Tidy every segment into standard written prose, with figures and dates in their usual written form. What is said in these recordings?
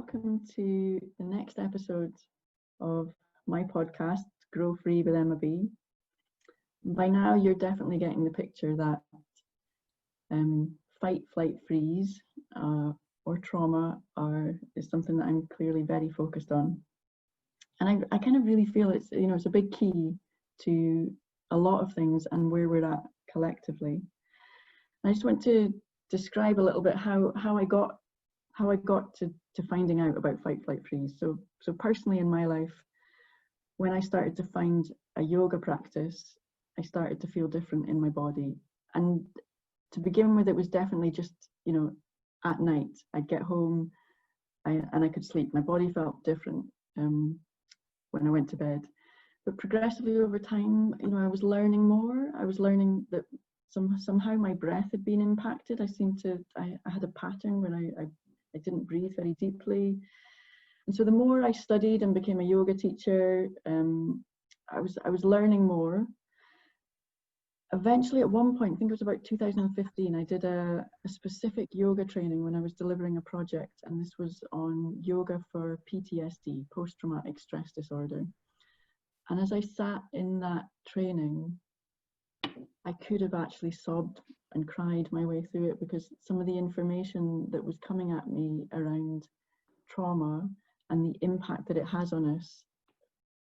welcome to the next episode of my podcast, Grow Free with Emma B. By now, you're definitely getting the picture that fight, flight, freeze, or trauma is something that I'm clearly very focused on. And I kind of really feel it's a big key to a lot of things and where we're at collectively. I just want to describe a little bit how I got to finding out about fight, flight, freeze. So personally in my life, when I started to find a yoga practice, I started to feel different in my body. And to begin with, it was definitely just, at night, I'd get home and I could sleep. My body felt different when I went to bed. But progressively over time, I was learning more. I was learning that somehow my breath had been impacted. I had a pattern when I didn't breathe very deeply. And so the more I studied and became a yoga teacher, I was learning more. Eventually, at one point, I think it was about 2015, I did a specific yoga training when I was delivering a project, and this was on yoga for PTSD, post-traumatic stress disorder. And as I sat in that training, I could have actually sobbed and cried my way through it, because some of the information that was coming at me around trauma and the impact that it has on us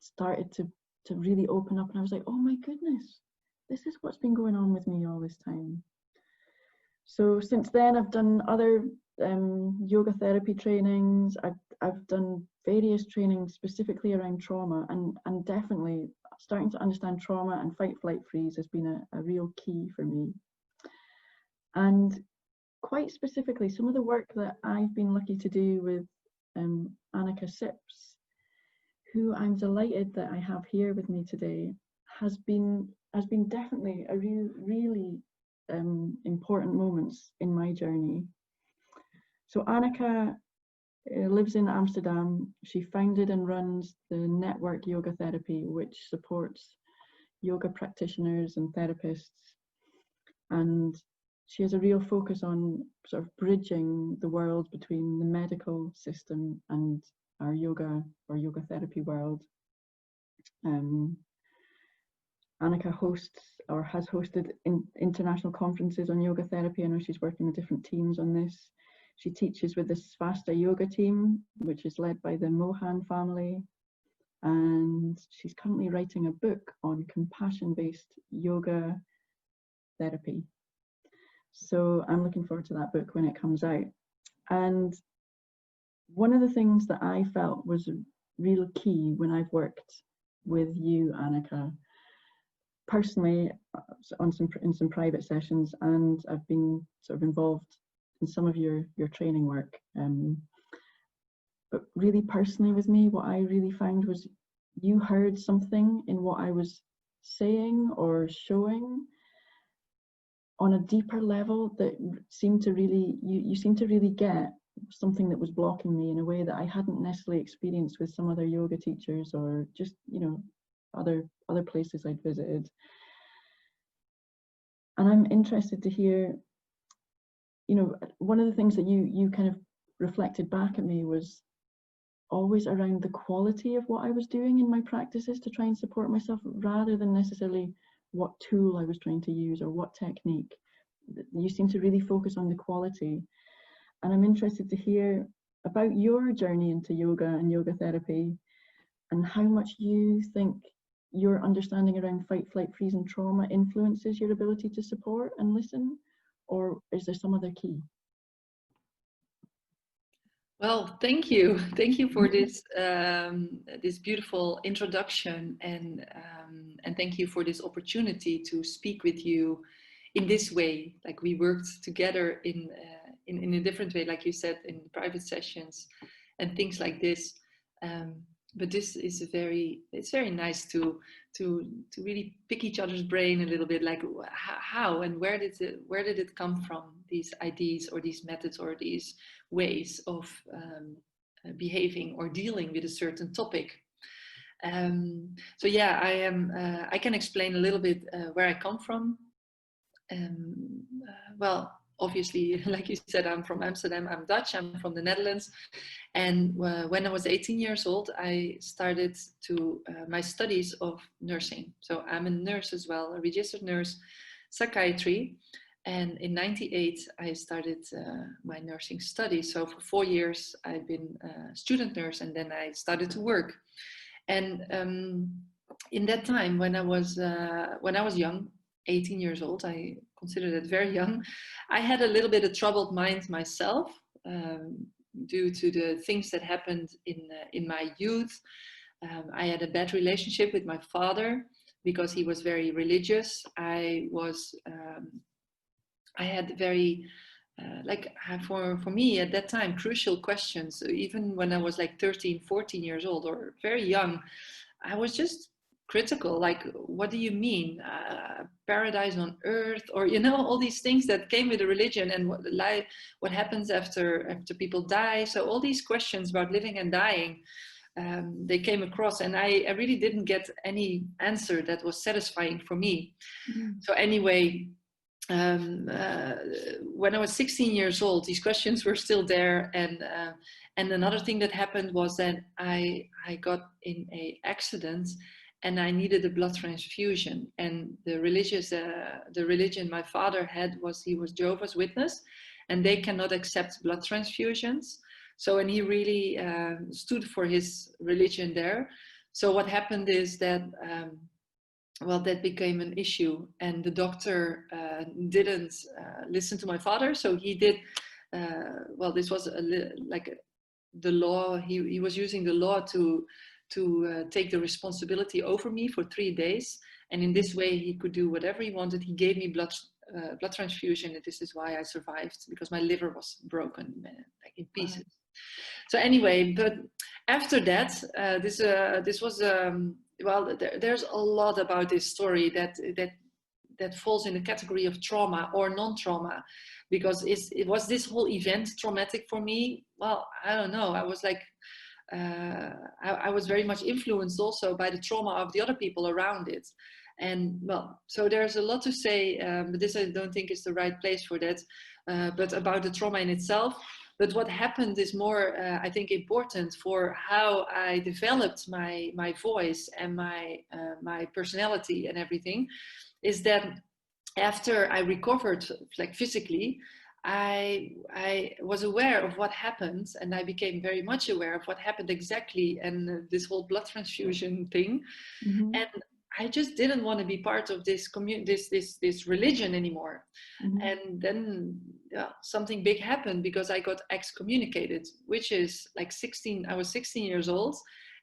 started to really open up, and I was like, oh my goodness, this is what's been going on with me all this time. So since then, I've done other yoga therapy trainings. I've done various trainings specifically around trauma, and definitely starting to understand trauma and fight, flight, freeze has been a real key for me. And quite specifically, some of the work that I've been lucky to do with Anneke Sips, who I'm delighted that I have here with me today, has been definitely a really important moments in my journey. So Anneke lives in Amsterdam. She founded and runs the Network Yoga Therapy, which supports yoga practitioners and therapists. And she has a real focus on sort of bridging the world between the medical system and our yoga or yoga therapy world. Anneke hosts or has hosted international conferences on yoga therapy. I know she's working with different teams on this. She teaches with the Svasta yoga team, which is led by the Mohan family. And she's currently writing a book on compassion-based yoga therapy. So I'm looking forward to that book when it comes out. And one of the things that I felt was real key when I've worked with you, Anneke, personally in some private sessions, and I've been sort of involved in some of your training work. But really personally with me, what I really found was you heard something in what I was saying or showing on a deeper level that seemed to really, you seemed to really get something that was blocking me in a way that I hadn't necessarily experienced with some other yoga teachers or just, other places I'd visited. And I'm interested to hear, one of the things that you kind of reflected back at me was always around the quality of what I was doing in my practices to try and support myself, rather than necessarily what tool I was trying to use or what technique. You seem to really focus on the quality. And I'm interested to hear about your journey into yoga and yoga therapy, and how much you think your understanding around fight, flight, freeze and trauma influences your ability to support and listen, or is there some other key? Well, thank you. Thank you for this this beautiful introduction, and thank you for this opportunity to speak with you in this way. Like, we worked together in a different way, like you said, in private sessions and things like this. But this is it's very nice to really pick each other's brain a little bit, like how and where did it come from, these ideas or these methods or these ways of behaving or dealing with a certain topic. So yeah, I can explain a little bit where I come from. Well, obviously, like you said, I'm from Amsterdam, I'm Dutch, I'm from the Netherlands. And when I was 18 years old, I started to my studies of nursing. So I'm a nurse as well, a registered nurse, psychiatry. And in '98, I started my nursing studies. So for 4 years, I've been a student nurse, and then I started to work. And in that time, when I was young, 18 years old, I considered it very young, I had a little bit of troubled mind myself, due to the things that happened in my youth. I had a bad relationship with my father because he was very religious. I had very for me at that time crucial questions. Even when I was like 13, 14 years old or very young, I was just critical. Like, what do you mean, paradise on earth, or all these things that came with the religion, and what happens after people die. So all these questions about living and dying, they came across, and I really didn't get any answer that was satisfying for me. So anyway, when I was 16 years old, these questions were still there, and another thing that happened was that I got in an accident, and I needed a blood transfusion. And the religion my father had he was Jehovah's Witness, and they cannot accept blood transfusions. So, and he really stood for his religion there. So what happened is that that became an issue, and the doctor didn't listen to my father. So he did, this was the law. He was using the law to take the responsibility over me for 3 days. And in this way, he could do whatever he wanted. He gave me blood transfusion, and this is why I survived, because my liver was broken, like in pieces. So anyway, but after that, this was there's a lot about this story that falls in the category of trauma or non-trauma, because was this whole event traumatic for me? Well, I don't know. I was like, I was very much influenced also by the trauma of the other people around it. And so there's a lot to say, but this I don't think is the right place for that, but about the trauma in itself. But what happened is more, I think, important for how I developed my voice and my personality and everything, is that after I recovered, like physically, I was aware of what happened, and I became very much aware of what happened exactly, and this whole blood transfusion thing. Mm-hmm. And I just didn't want to be part of this this religion anymore. Mm-hmm. And then something big happened, because I got excommunicated, which is like 16. I was 16 years old,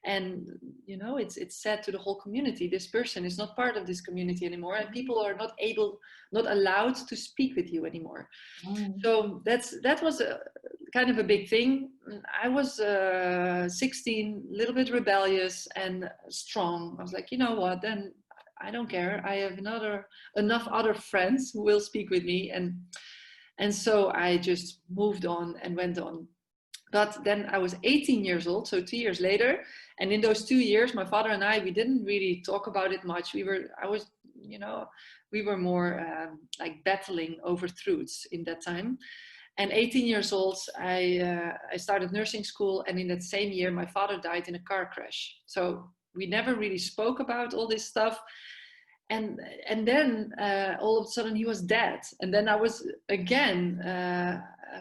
and it's said to the whole community, this person is not part of this community anymore, and people are not allowed to speak with you anymore. So that was a kind of a big thing. I was 16, a little bit rebellious and strong. I was like, you know what, then I don't care. I have enough other friends who will speak with me. And so I just moved on and went on. But then I was 18 years old, so 2 years later. And in those 2 years, my father and we didn't really talk about it much. We were more like battling over truths in that time. And 18 years old, I started nursing school. And in that same year, my father died in a car crash. So we never really spoke about all this stuff. And then all of a sudden he was dead. And then I was again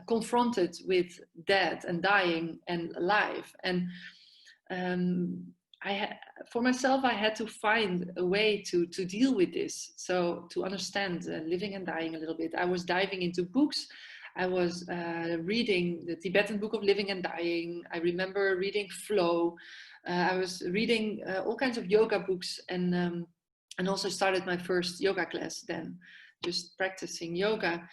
confronted with death and dying and alive. And for myself, I had to find a way to deal with this. So to understand living and dying a little bit, I was diving into books. I was reading the Tibetan Book of Living and Dying. I remember reading Flow. I was reading all kinds of yoga books, and also started my first yoga class then, just practicing yoga,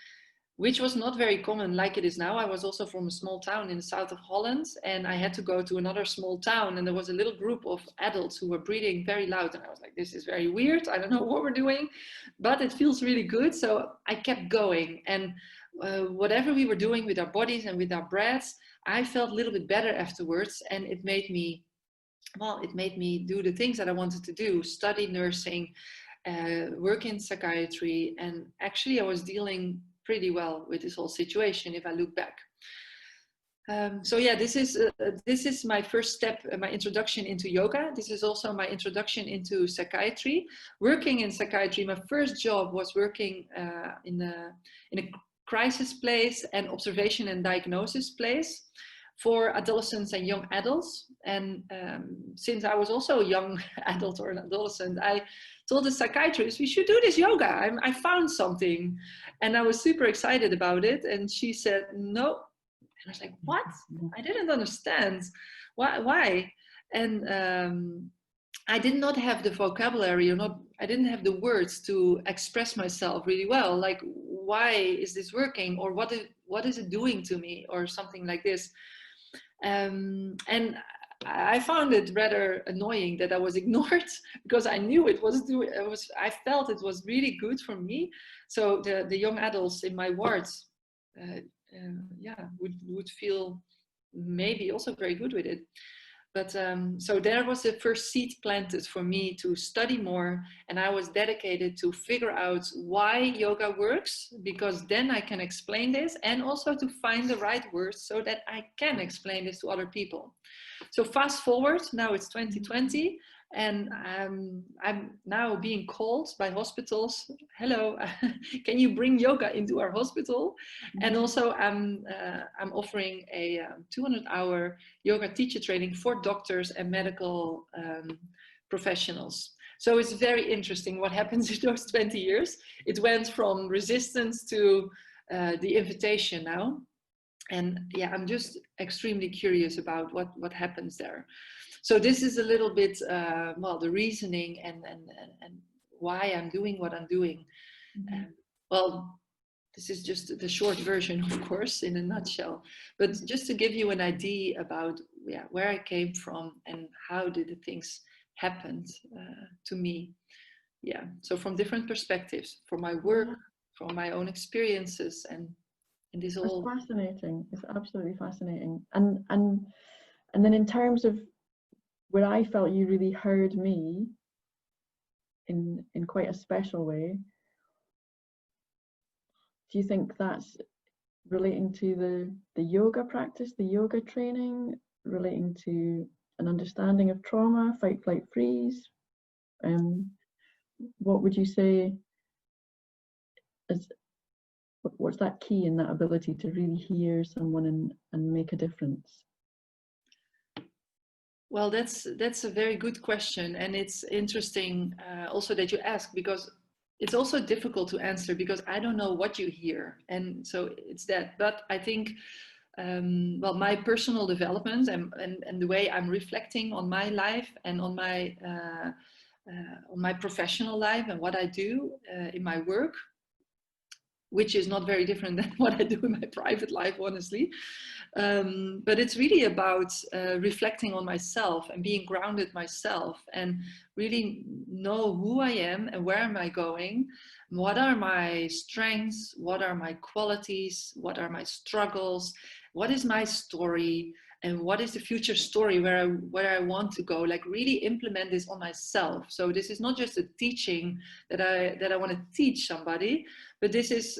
which was not very common like it is now. I was also from a small town in the south of Holland, and I had to go to another small town, and there was a little group of adults who were breathing very loud, and I was like, this is very weird. I don't know what we're doing, but it feels really good. So I kept going, and whatever we were doing with our bodies and with our breaths, I felt a little bit better afterwards, and it made me do the things that I wanted to do, study nursing, work in psychiatry. And actually I was dealing pretty well with this whole situation if I look back. So yeah, this is my first step, my introduction into yoga. This is also my introduction into psychiatry. Working in psychiatry, my first job was working in a crisis place and observation and diagnosis place for adolescents and young adults. And since I was also a young adult or an adolescent, I told the psychiatrist, we should do this yoga. I found something. And I was super excited about it. And she said, no. And I was like, what? I didn't understand. Why? And I did not have the vocabulary, I didn't have the words to express myself really well. Like, why is this working? Or what is it doing to me? Or something like this. And I found it rather annoying that I was ignored because I knew I felt it was really good for me. So the young adults in my wards, would feel maybe also very good with it. But so there was the first seed planted for me to study more, and I was dedicated to figure out why yoga works, because then I can explain this, and also to find the right words so that I can explain this to other people. So fast forward, now it's 2020, and I'm now being called by hospitals. Hello, can you bring yoga into our hospital? And also I'm offering a 200-hour yoga teacher training for doctors and medical professionals. So it's very interesting what happens in those 20 years. It went from resistance to the invitation now. And yeah, I'm just extremely curious about what happens there. So this is a little bit, the reasoning and why I'm doing what I'm doing. Well, this is just the short version, of course, in a nutshell. But just to give you an idea about where I came from and how did the things happen to me. Yeah, so from different perspectives, from my work, from my own experiences, and this all. It's fascinating. It's absolutely fascinating. And then in terms of where I felt you really heard me in quite a special way, do you think that's relating to the yoga practice, the yoga training, relating to an understanding of trauma, fight, flight, freeze? What would you say is, what's that key in that ability to really hear someone and make a difference? Well, that's a very good question, and it's interesting also that you ask, because it's also difficult to answer because I don't know what you hear, and so it's that. But I think, my personal development and the way I'm reflecting on my life and on my professional life and what I do in my work, which is not very different than what I do in my private life, honestly. But it's really about reflecting on myself and being grounded myself and really know who I am and where am I going, what are my strengths, what are my qualities, what are my struggles, what is my story, and what is the future story where I want to go, like really implement this on myself. So this is not just a teaching that I want to teach somebody, but this is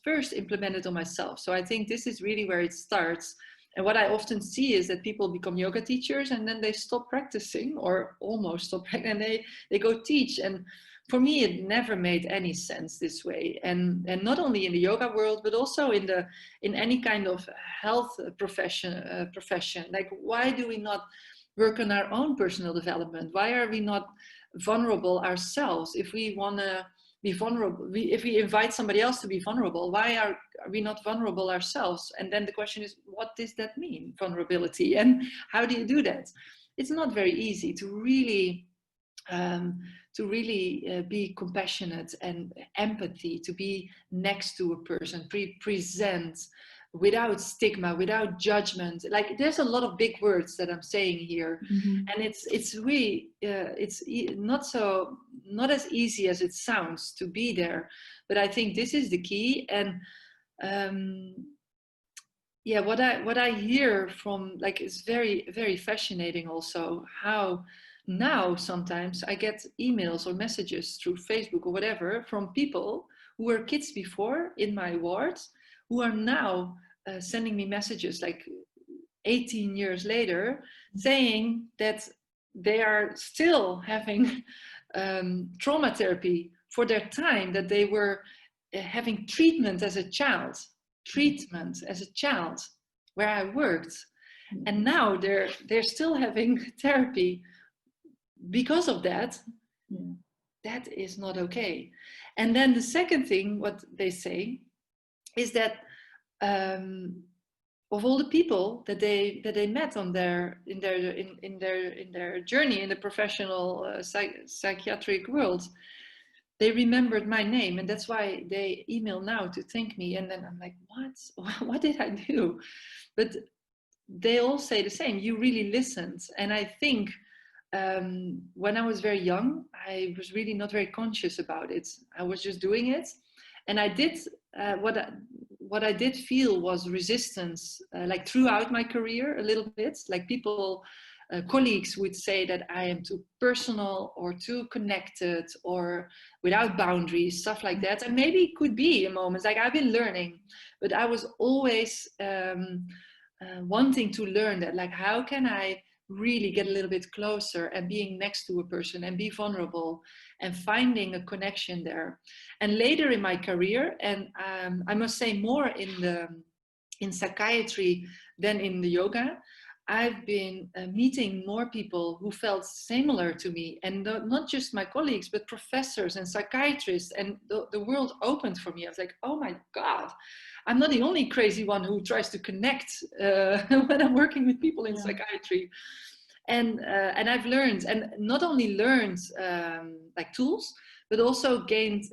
first implemented on myself. So I think this is really where it starts. And what I often see is that people become yoga teachers and then they stop practicing, or almost stop, and they go teach. And for me, it never made any sense this way. And not only in the yoga world, but also in any kind of health profession. Like, why do we not work on our own personal development? Why are we not vulnerable ourselves? If we want to be vulnerable, if we invite somebody else to be vulnerable, why are we not vulnerable ourselves? And then the question is, what does that mean, vulnerability? And how do you do that? It's not very easy to really be compassionate and empathy, to be next to a person, present without stigma, without judgment. Like, there's a lot of big words that I'm saying here, and it's really it's not as easy as it sounds to be there. But I think this is the key. And what I hear from, like, is very, very fascinating also, how now sometimes I get emails or messages through Facebook or whatever from people who were kids before in my ward, who are now sending me messages like 18 years later, saying that they are still having trauma therapy for their time, that they were having treatment as a child, where I worked. And now they're still having therapy because of that. That is not okay. And then the second thing, what they say, is that of all the people that they met on in their journey in the professional psychiatric world, they remembered my name, and that's why they email now to thank me. And then I'm like, what did I do? But they all say the same: you really listened. And I think when I was very young, I was really not very conscious about it. I was just doing it, and I did what I did feel was resistance, like throughout my career a little bit. Like people, colleagues would say that I am too personal or too connected or without boundaries, stuff like that. And maybe it could be in moments, like I've been learning, but I was always wanting to learn that, like, how can I really get a little bit closer and being next to a person and be vulnerable and finding a connection there. And later in my career, and I must say more in psychiatry than in the yoga, I've been meeting more people who felt similar to me, and not just my colleagues, but professors and psychiatrists, and the world opened for me. I was like, oh my God, I'm not the only crazy one who tries to connect when I'm working with people in psychiatry. And I've learned, and not only learned like tools, but also gained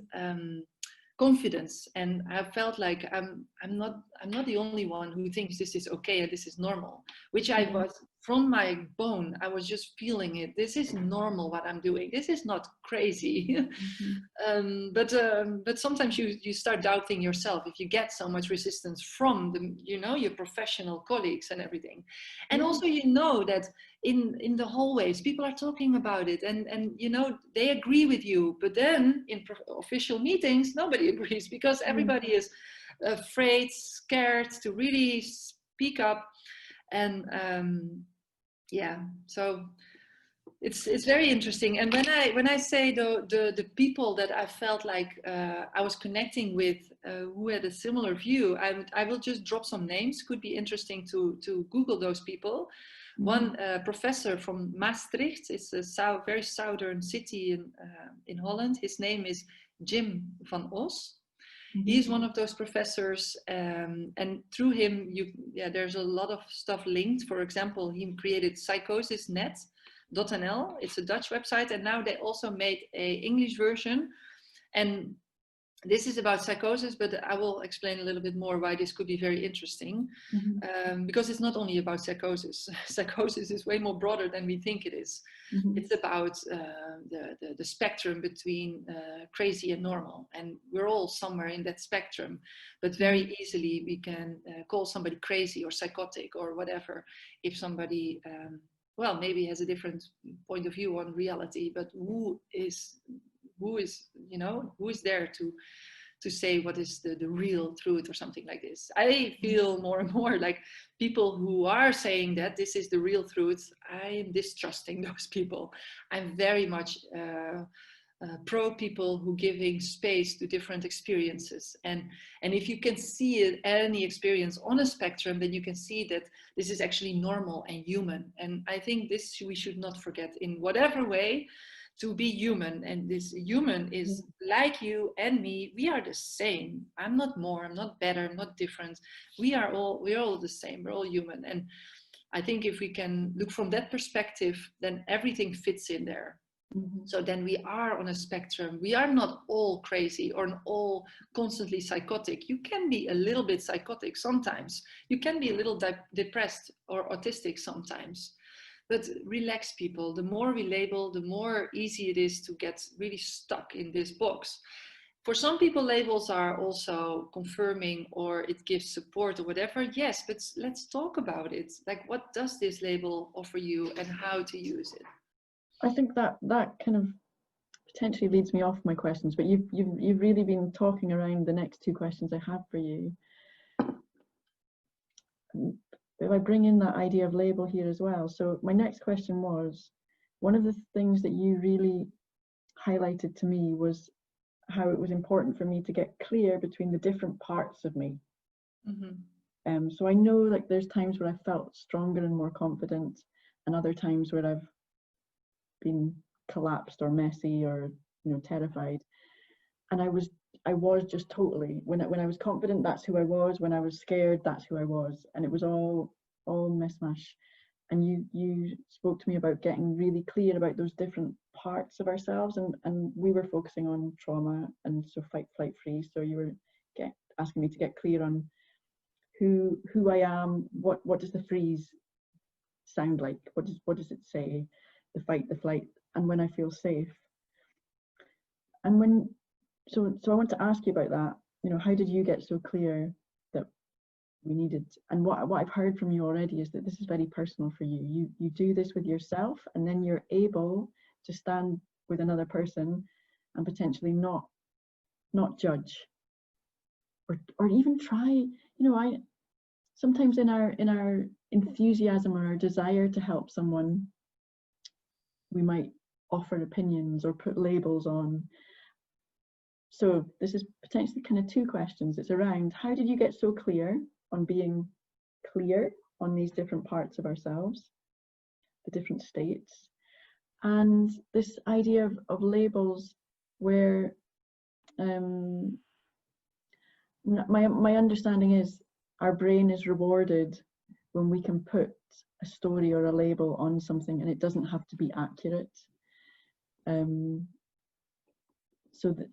confidence. And I felt like I'm not the only one who thinks this is okay and this is normal, which I was from my bone. I was just feeling it. This is normal what I'm doing. This is not crazy. But sometimes you start doubting yourself if you get so much resistance from your professional colleagues and everything. And also that in the hallways people are talking about it, and they agree with you, but then in official meetings nobody agrees, because everybody is afraid, scared to really speak up. And so it's very interesting. And when I say the people that I felt like I was connecting with, who had a similar view, I will just drop some names. Could be interesting to Google those people. One professor from Maastricht, it's a very southern city in Holland. His name is Jim van Os. He's one of those professors, and through him, there's a lot of stuff linked. For example, he created psychosisnet.nl. It's a Dutch website, and now they also made an English version. And this is about psychosis, but I will explain a little bit more why this could be very interesting, because it's not only about psychosis. Psychosis is way more broader than we think it is. It's about the spectrum between crazy and normal, and we're all somewhere in that spectrum, but very easily we can call somebody crazy or psychotic or whatever if somebody maybe has a different point of view on reality. But who is there to say what is the real truth or something like this? I feel more and more like people who are saying that this is the real truth, I am distrusting those people. I'm very much pro people who giving space to different experiences. And if you can see any experience on a spectrum, then you can see that this is actually normal and human. And I think this we should not forget in whatever way, to be human. And this human is like you and me. We are the same. I'm not more, I'm not better, I'm not different. We're all the same. We're all human. And I think if we can look from that perspective, then everything fits in there. So then we are on a spectrum. We are not all crazy or all constantly psychotic. You can be a little bit psychotic sometimes. You can be a little depressed or autistic sometimes. But relax, people. The more we label, the more easy it is to get really stuck in this box. For some people, labels are also confirming, or it gives support or whatever. Yes, but let's talk about it. Like, what does this label offer you and how to use it? I think that kind of potentially leads me off my questions, but you've really been talking around the next two questions I have for you. If I bring in that idea of label here as well. So my next question was, one of the things that you really highlighted to me was how it was important for me to get clear between the different parts of me. Mm-hmm. So I know, like, there's times where I felt stronger and more confident, and other times where I've been collapsed or messy or, you know, terrified. And I was just totally, when I was confident, that's who I was. When I was scared, that's who I was. And it was all mishmash. And you spoke to me about getting really clear about those different parts of ourselves, and we were focusing on trauma, and so fight, flight, freeze. So you were asking me to get clear on who I am, what does the freeze sound like, what does it say, the fight, the flight, and when I feel safe. And when so I want to ask you about that. You know, how did you get so clear that we needed, and what I've heard from you already is that this is very personal for you. You do this with yourself, and then you're able to stand with another person and potentially not judge, or even try. You know, I sometimes in our enthusiasm or our desire to help someone, we might offer opinions or put labels on. So this is potentially kind of two questions. It's around, how did you get so clear on being clear on these different parts of ourselves, the different states, and this idea of labels where my understanding is our brain is rewarded when we can put a story or a label on something, and it doesn't have to be accurate. So that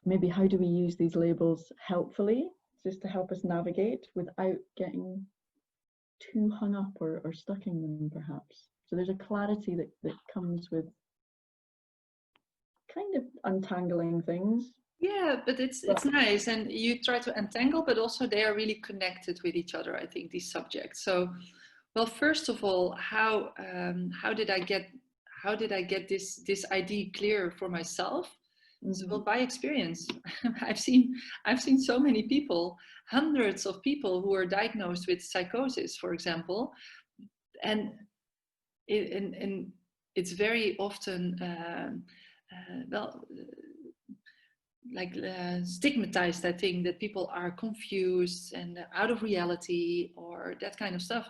maybe how do we use these labels helpfully, just to help us navigate without getting too hung up or stuck in them, perhaps. So there's a clarity that comes with kind of untangling things. Yeah, but it's nice, and you try to untangle, but also they are really connected with each other, I think, these subjects. So, well, first of all, how did I get this idea clear for myself? Mm-hmm. So, well, by experience. I've seen so many people, hundreds of people who are diagnosed with psychosis, for example, and it's very often stigmatized, I think, that people are confused and out of reality or that kind of stuff.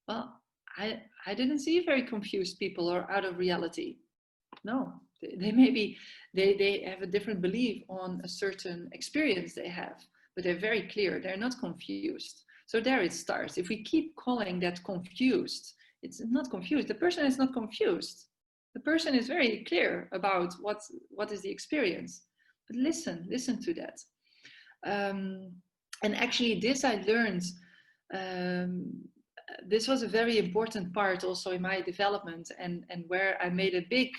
Well, I didn't see very confused people or out of reality. No, they maybe they have a different belief on a certain experience they have, but they're very clear. They're not confused. So there it starts. If we keep calling that confused, it's not confused. The person is not confused. The person is very clear about what is the experience. But listen to that. And actually this I learned, this was a very important part also in my development, and where I made a big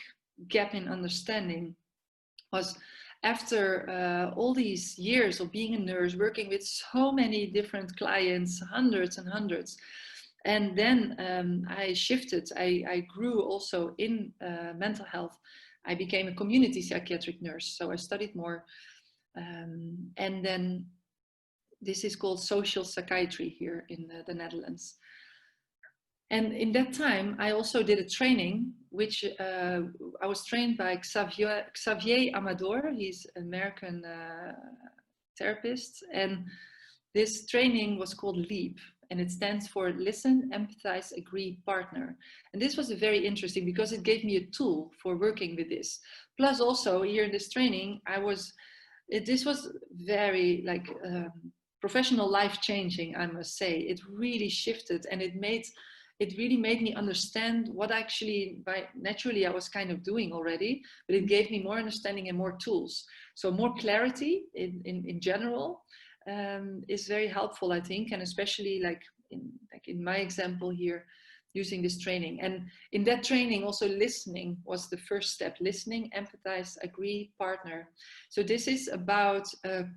gap in understanding was after all these years of being a nurse, working with so many different clients, hundreds and hundreds. And then I shifted, I grew also in mental health. I became a community psychiatric nurse, so I studied more. And then this is called social psychiatry here in the Netherlands. And in that time, I also did a training, which I was trained by Xavier Amador. He's an American therapist. And this training was called LEAP, and it stands for Listen, Empathize, Agree, Partner. And this was very interesting because it gave me a tool for working with this. Plus also here in this training, this was very professional life-changing, I must say. It really shifted, and it really made me understand what actually, naturally I was kind of doing already, but it gave me more understanding and more tools. So more clarity in general is very helpful, I think, and especially like in my example here, using this training. And in that training also listening was the first step. Listening, empathize, agree, partner. So this is about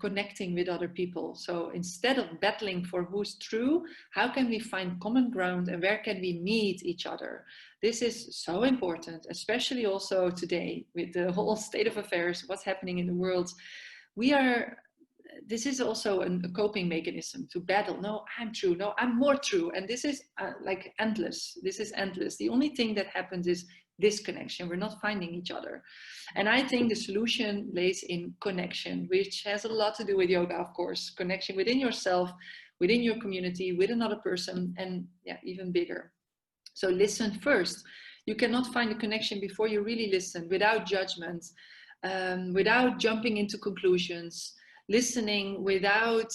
connecting with other people. So instead of battling for who's true, how can we find common ground and where can we meet each other? This is so important, especially also today with the whole state of affairs, what's happening in the world. This is also a coping mechanism to battle. No, I'm true. No, I'm more true. And this is like endless. This is endless. The only thing that happens is disconnection. We're not finding each other. And I think the solution lays in connection, which has a lot to do with yoga, of course. Connection within yourself, within your community, with another person, and yeah, even bigger. So listen first. You cannot find a connection before you really listen, without judgment, without jumping into conclusions, listening without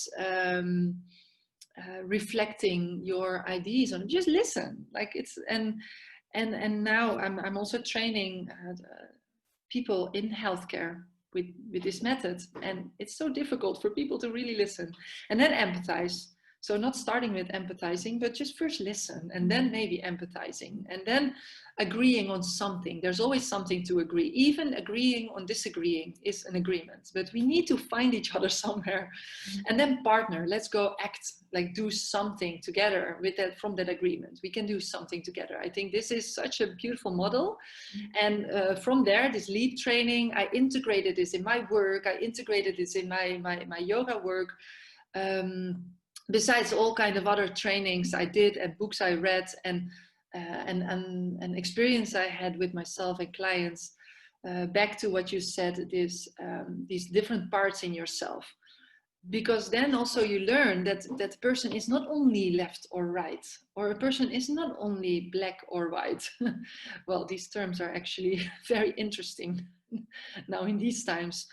reflecting your ideas on it. Just listen. Like it's and now I'm also training people in healthcare with this method, and it's so difficult for people to really listen and then empathize. So not starting with empathizing, but just first listen and then maybe empathizing and then agreeing on something. There's always something to agree. Even agreeing on disagreeing is an agreement, but we need to find each other somewhere. And then partner, let's go act, like do something together with that, from that agreement. We can do something together. I think this is such a beautiful model. And from there, this leap training, I integrated this in my work. I integrated this in my yoga work. Besides all kind of other trainings I did and books I read and experience I had with myself and clients, back to what you said, these different parts in yourself. Because then also you learn that that person is not only left or right, or a person is not only black or white. Well, these terms are actually very interesting now in these times.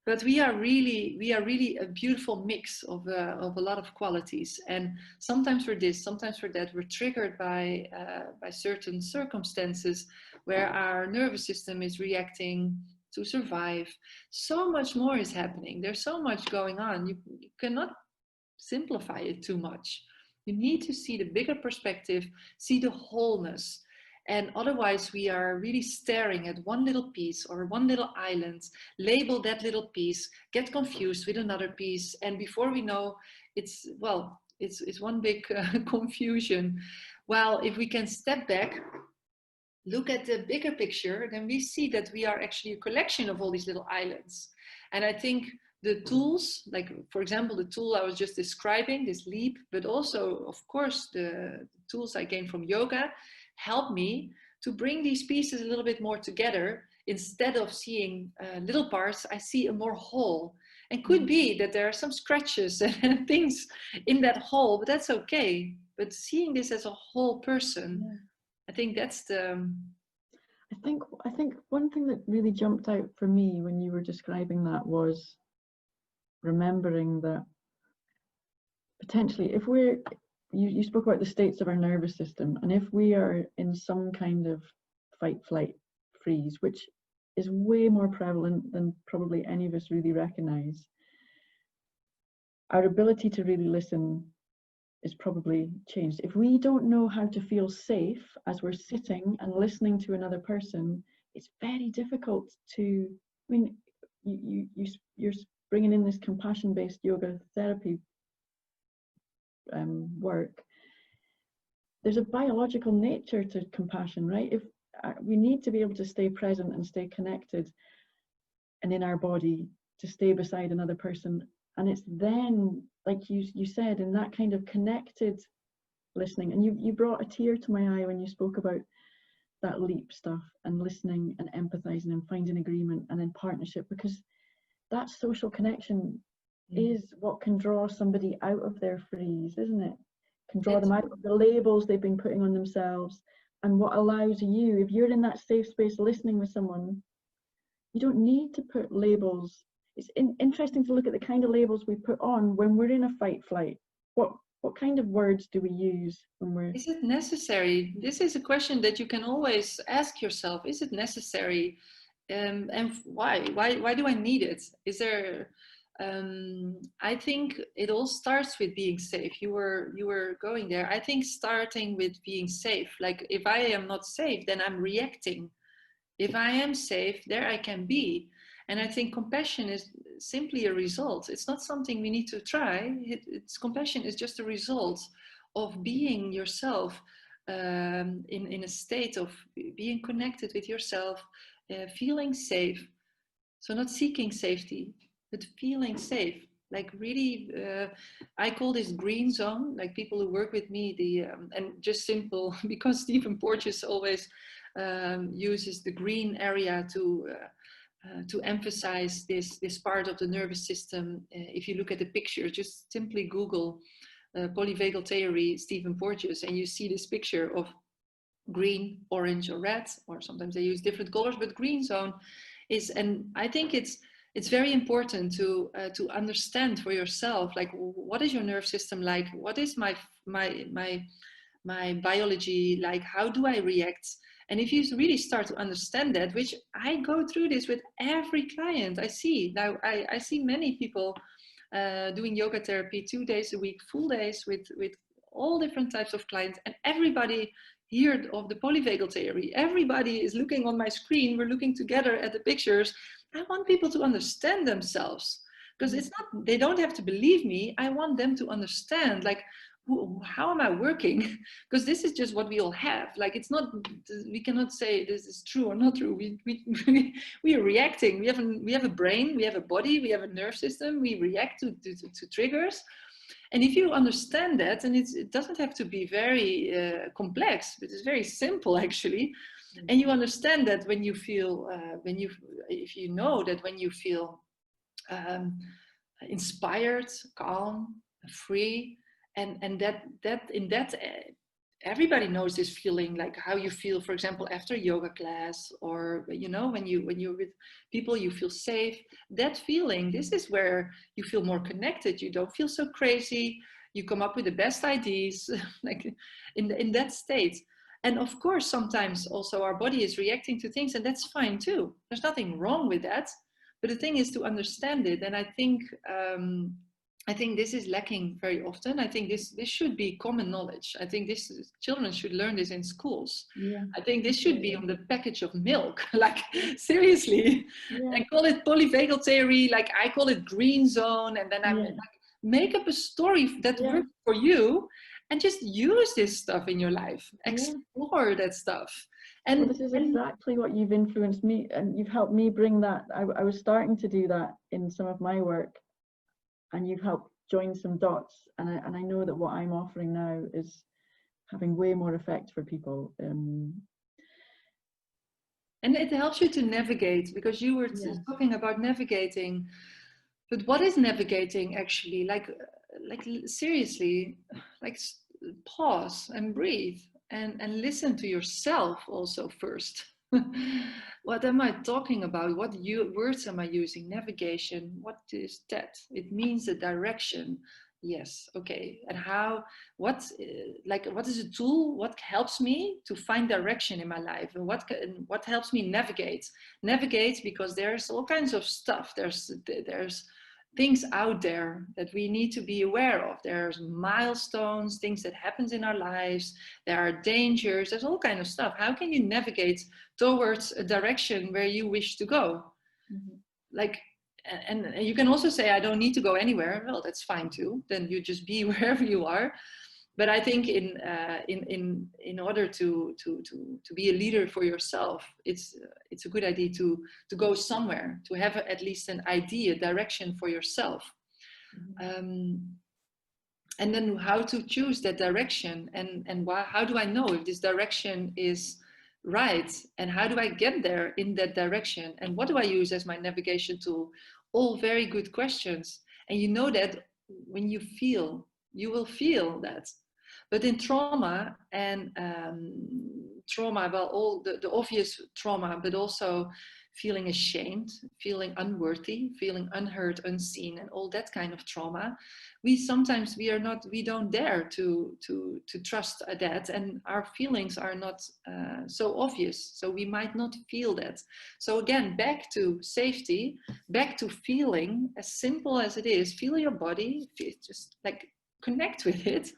But we are really a beautiful mix of a lot of qualities, and sometimes for this, sometimes for that, we're triggered by certain circumstances where our nervous system is reacting to survive. So much more is happening. There's so much going on. You cannot simplify it too much. You need to see the bigger perspective, see the wholeness. And otherwise we are really staring at one little piece or one little island, label that little piece, get confused with another piece. And before we know, it's one big confusion. While if we can step back, look at the bigger picture, then we see that we are actually a collection of all these little islands. And I think the tools, like for example, the tool I was just describing, this leap, but also of course the tools I gained from yoga, help me to bring these pieces a little bit more together. Instead of seeing little parts, I see a more whole. And could be that there are some scratches and things in that whole, but that's okay. But seeing this as a whole person, yeah. I think that's the... I think one thing that really jumped out for me when you were describing that was remembering that potentially if we're, you spoke about the states of our nervous system, and if we are in some kind of fight, flight, freeze, which is way more prevalent than probably any of us really recognize, our ability to really listen is probably changed. If we don't know how to feel safe as we're sitting and listening to another person, it's very difficult to, I mean, you're bringing in this compassion-based yoga therapy work. There's a biological nature to compassion, right? If we need to be able to stay present and stay connected and in our body to stay beside another person. And it's then, like you said, in that kind of connected listening, and you brought a tear to my eye when you spoke about that leap stuff and listening and empathizing and finding agreement and then partnership, because that social connection is what can draw somebody out of their freeze, isn't it? Can draw them out of the labels they've been putting on themselves, and what allows you, if you're in that safe space listening with someone, you don't need to put labels. It's interesting to look at the kind of labels we put on when we're in a fight flight. What kind of words do we use when we're... Is it necessary? This is a question that you can always ask yourself. Is it necessary? And why? Why do I need it? Is there... I think it all starts with being safe. You were going there. I think starting with being safe. Like if I am not safe, then I'm reacting. If I am safe, there I can be. And I think compassion is simply a result. It's not something we need to try. Compassion is just a result of being yourself, in a state of being connected with yourself, feeling safe. So not seeking safety, but feeling safe. Like really, I call this green zone. Like people who work with me, and just simple because Stephen Porges always uses the green area to emphasize this part of the nervous system. If you look at the picture, just simply Google polyvagal theory, Stephen Porges, and you see this picture of green, orange, or red, or sometimes they use different colors, but green zone is, and I think it's very important to understand for yourself, like what is your nerve system like, what is my biology like, how do I react? And if you really start to understand that, which I go through this with every client I see now, I see many people doing yoga therapy 2 days a week, full days with all different types of clients, and everybody heard of the polyvagal theory. Everybody is looking on my screen. We're looking together at the pictures. I want people to understand themselves, because it's not, they don't have to believe me. I want them to understand, like, how am I working? Because this is just what we all have. Like, it's not, we cannot say this is true or not true. We are reacting. We have a brain, we have a body, we have a nerve system. We react to triggers. And if you understand that, and it doesn't have to be very complex, but it's very simple actually. And you understand that when you feel, if you know that when you feel inspired, calm, free, and that everybody knows this feeling, like how you feel, for example, after a yoga class, or you know, when you're with people, you feel safe. That feeling, this is where you feel more connected. You don't feel so crazy. You come up with the best ideas, like in that state. And of course, sometimes also our body is reacting to things, and that's fine too. There's nothing wrong with that. But the thing is to understand it. And I think this is lacking very often. I think this should be common knowledge. I think children should learn this in schools. Yeah. I think this should be on the package of milk, like seriously. Yeah. And call it polyvagal theory, like I call it green zone. And then I like, make up a story that works for you, and just use this stuff in your life. Explore that stuff. And well, this is exactly what you've influenced me, and you've helped me bring that. I was starting to do that in some of my work, and you've helped join some dots, and I know that what I'm offering now is having way more effect for people. And it helps you to navigate, because you were talking about navigating, but what is navigating actually? Like seriously, like pause and breathe and listen to yourself also first. What am I talking about? What words am I using? Navigation, what is that? It means a direction. Yes, okay. And how, what is a tool? What helps me to find direction in my life? And what helps me navigate? Navigate, because there's all kinds of stuff. There's things out there that we need to be aware of. There's milestones, things that happens in our lives. There are dangers. There's all kinds of stuff. How can you navigate towards a direction where you wish to go? Mm-hmm. Like, and you can also say, I don't need to go anywhere. Well, that's fine too. Then you just be wherever you are. But I think in order to be a leader for yourself, it's a good idea to go somewhere, to have at least an idea, direction for yourself. Mm-hmm. And then how to choose that direction, and how do I know if this direction is right, and how do I get there in that direction, and what do I use as my navigation tool? All very good questions. And you know that when you feel, you will feel that. But in trauma, and well, all the obvious trauma, but also feeling ashamed, feeling unworthy, feeling unheard, unseen, and all that kind of trauma, we don't dare to trust that, and our feelings are not so obvious, so we might not feel that. So again, back to safety, back to feeling, as simple as it is. Feel your body, just like connect with it,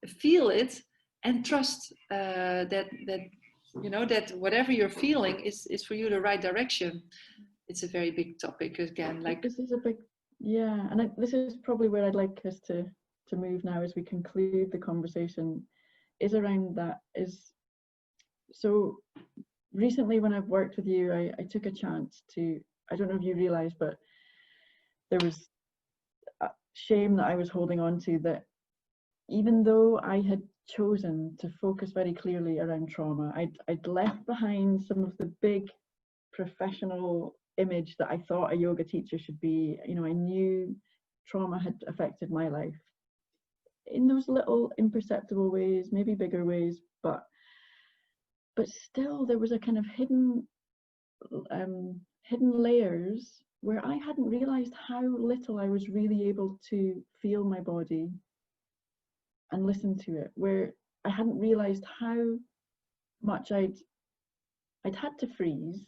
feel it, and trust that you know that whatever you're feeling is for you the right direction. It's a very big topic again. Like, this is a big, and this is probably where I'd like us to move now as we conclude the conversation, is around that. Is so recently when I've worked with you, I took a chance to, I don't know if you realize, but there was a shame that I was holding on to, that even though I had chosen to focus very clearly around trauma, I'd left behind some of the big professional image that I thought a yoga teacher should be. You know, I knew trauma had affected my life in those little imperceptible ways, maybe bigger ways, but still there was a kind of hidden layers where I hadn't realized how little I was really able to feel my body and listen to it, where I hadn't realized how much I'd had to freeze.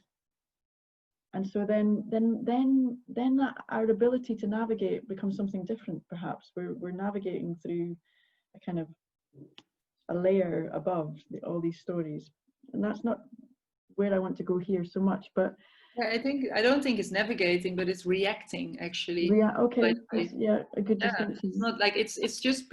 And so then that our ability to navigate becomes something different. Perhaps we're navigating through a kind of a layer above all these stories, and that's not where I want to go here so much. But yeah, I don't think it's navigating, but it's reacting actually. Okay, yeah, a good distinction. It's not like it's just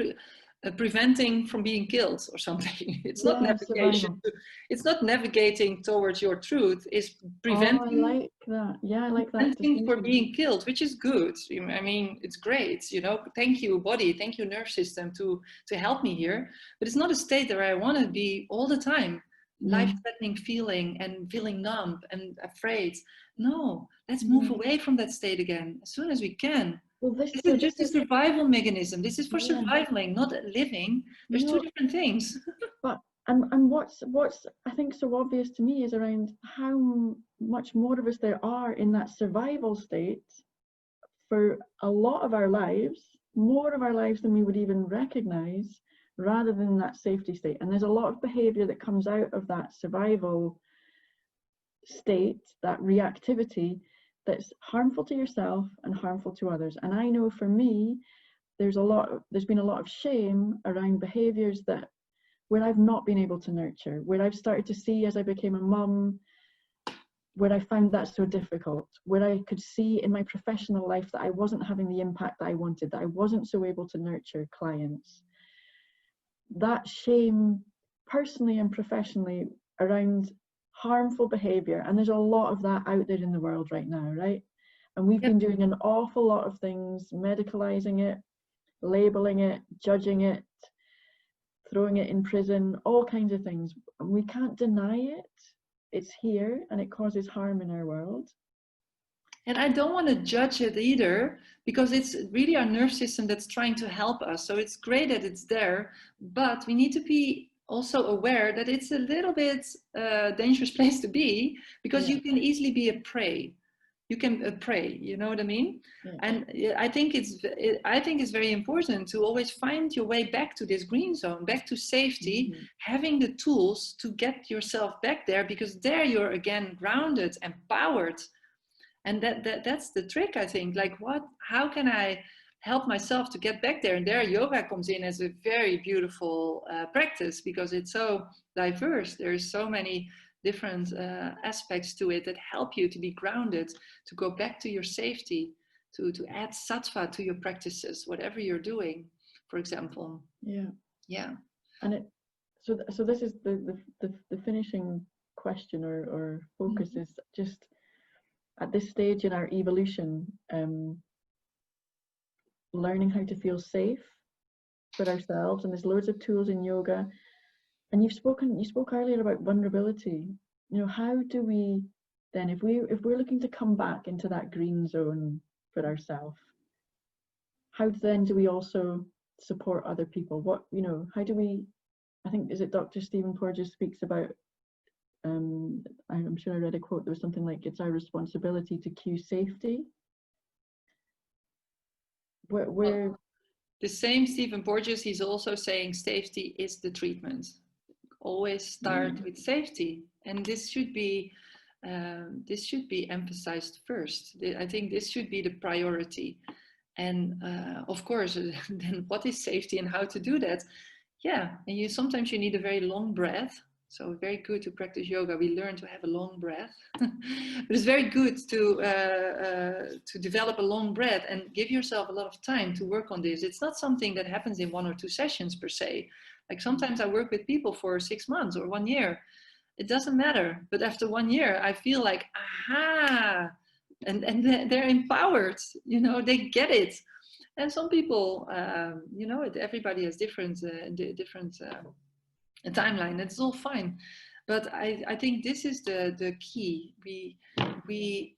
preventing from being killed or something. It's not navigation. Survival. It's not navigating towards your truth. It's preventing. Oh, I like that. Yeah, I like that. Preventing for being killed, which is good. I mean, it's great. You know, thank you, body. Thank you, nerve system, to help me here. But it's not a state that I want to be all the time. Life-threatening feeling and feeling numb and afraid. No, let's move away from that state again as soon as we can. Well, this is just a survival mechanism. This is for surviving, not living. There's two different things. But and what's I think so obvious to me is around how much more of us there are in that survival state for a lot of our lives, more of our lives than we would even recognize, rather than that safety state. And there's a lot of behavior that comes out of that survival state, that reactivity, that's harmful to yourself and harmful to others. And I know for me, there's been a lot of shame around behaviors that where I've not been able to nurture, where I've started to see as I became a mum, where I found that so difficult, where I could see in my professional life that I wasn't having the impact that I wanted, that I wasn't so able to nurture clients. That shame, personally and professionally, around harmful behavior, and there's a lot of that out there in the world right now, right? And we've been doing an awful lot of things, medicalizing it, labeling it, judging it, throwing it in prison, all kinds of things. And we can't deny it. It's here and it causes harm in our world. And I don't want to judge it either, because it's really our nerve system that's trying to help us. So it's great that it's there, but we need to be also aware that it's a little bit dangerous place to be, because you can easily be a prey. You can prey, you know what I mean? Yeah. And I think it's very important to always find your way back to this green zone, back to safety, having the tools to get yourself back there, because there you're again grounded, empowered. And that's the trick, I think. Like, how can I help myself to get back there? And there yoga comes in as a very beautiful practice, because it's so diverse. There's so many different aspects to it that help you to be grounded, to go back to your safety, to add sattva to your practices, whatever you're doing, for example. Yeah. And so this is the finishing question or focus is just at this stage in our evolution, learning how to feel safe for ourselves. And there's loads of tools in yoga. And you spoke earlier about vulnerability. You know, how do we then, if we're looking to come back into that green zone for ourselves, how then do we also support other people? What, you know, how do we, I think, is it Dr. Stephen Porges speaks about, I'm sure I read a quote, there was something like, it's our responsibility to cue safety. Where the same Stephen Porges, he's also saying safety is the treatment. Always start with safety, and this should be emphasized first. I think this should be the priority. And of course, then what is safety and how to do that? Yeah, and sometimes you need a very long breath. So very good to practice yoga. We learn to have a long breath, but it's very good to develop a long breath and give yourself a lot of time to work on this. It's not something that happens in 1 or 2 sessions per se. Like sometimes I work with people for 6 months or 1 year. It doesn't matter. But after 1 year, I feel like, aha, and they're empowered, you know, they get it. And some people, you know, everybody has different a timeline. It's all fine, but I think this is the key.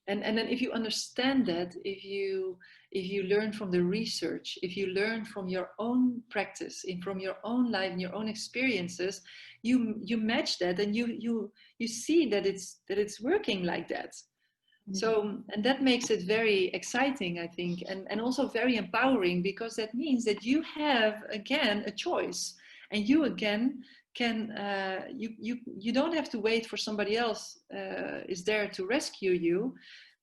And then if you understand that, if you learn from the research, if you learn from your own practice, from your own life and your own experiences, you match that, and you see that it's working like that. So, and that makes it very exciting, I think, and also very empowering, because that means that you have again a choice, and you again can you don't have to wait for somebody else is there to rescue you,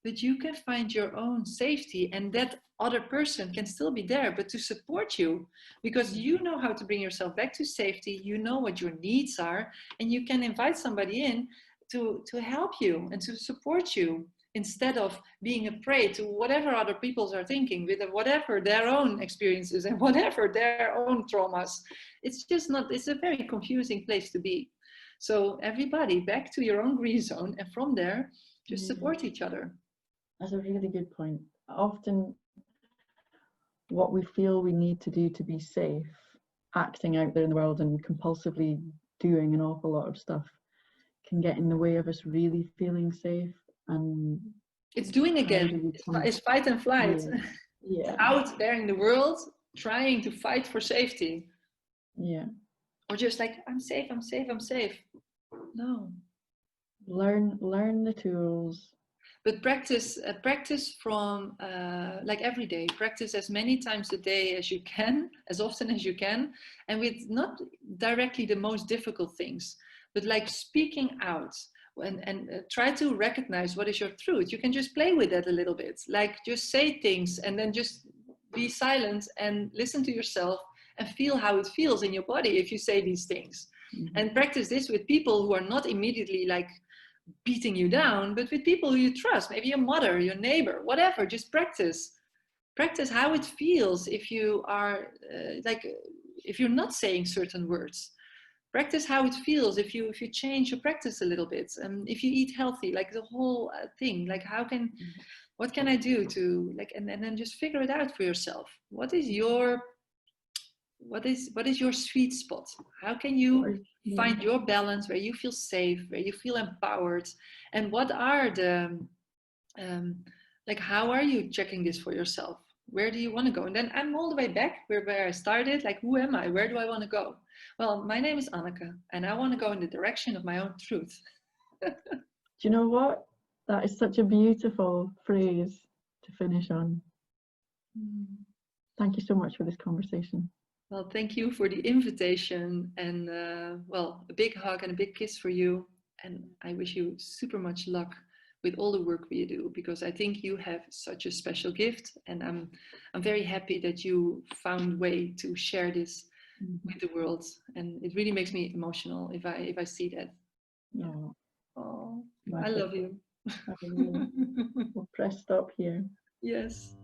but you can find your own safety, and that other person can still be there, but to support you, because you know how to bring yourself back to safety, you know what your needs are, and you can invite somebody in to help you and to support you, instead of being a prey to whatever other people are thinking, with whatever their own experiences and whatever their own traumas. It's just not, it's a very confusing place to be. So everybody back to your own green zone, and from there, just support each other. That's a really good point. Often what we feel we need to do to be safe, acting out there in the world and compulsively doing an awful lot of stuff, can get in the way of us really feeling safe. And it's doing again, it's fight and flight. Yeah. Out there in the world trying to fight for safety, or just like, I'm safe, I'm safe, I'm safe. No, learn the tools, but practice from like every day, practice as many times a day as you can, as often as you can, and with not directly the most difficult things, but like speaking out. And try to recognize what is your truth. You can just play with that a little bit, like just say things and then just be silent and listen to yourself and feel how it feels in your body if you say these things. And practice this with people who are not immediately like beating you down, but with people who you trust, maybe your mother, your neighbor, whatever. Just practice how it feels if you are like if you're not saying certain words. Practice how it feels if you change your practice a little bit, and if you eat healthy, like the whole thing, like what can I do to like, and then just figure it out for yourself. What is your sweet spot? How can you find your balance, where you feel safe, where you feel empowered, and what are the like, how are you checking this for yourself? Where do you want to go? And then I'm all the way back where I started. Like, who am I? Where do I want to go? Well, my name is Anneke, and I want to go in the direction of my own truth. Do you know what? That is such a beautiful phrase to finish on. Thank you so much for this conversation. Well, thank you for the invitation, and well, a big hug and a big kiss for you. And I wish you super much luck with all the work we do, because I think you have such a special gift, and I'm very happy that you found a way to share this with the world, and it really makes me emotional if I see that. No. Oh, I love you. We'll press stop here. Yes.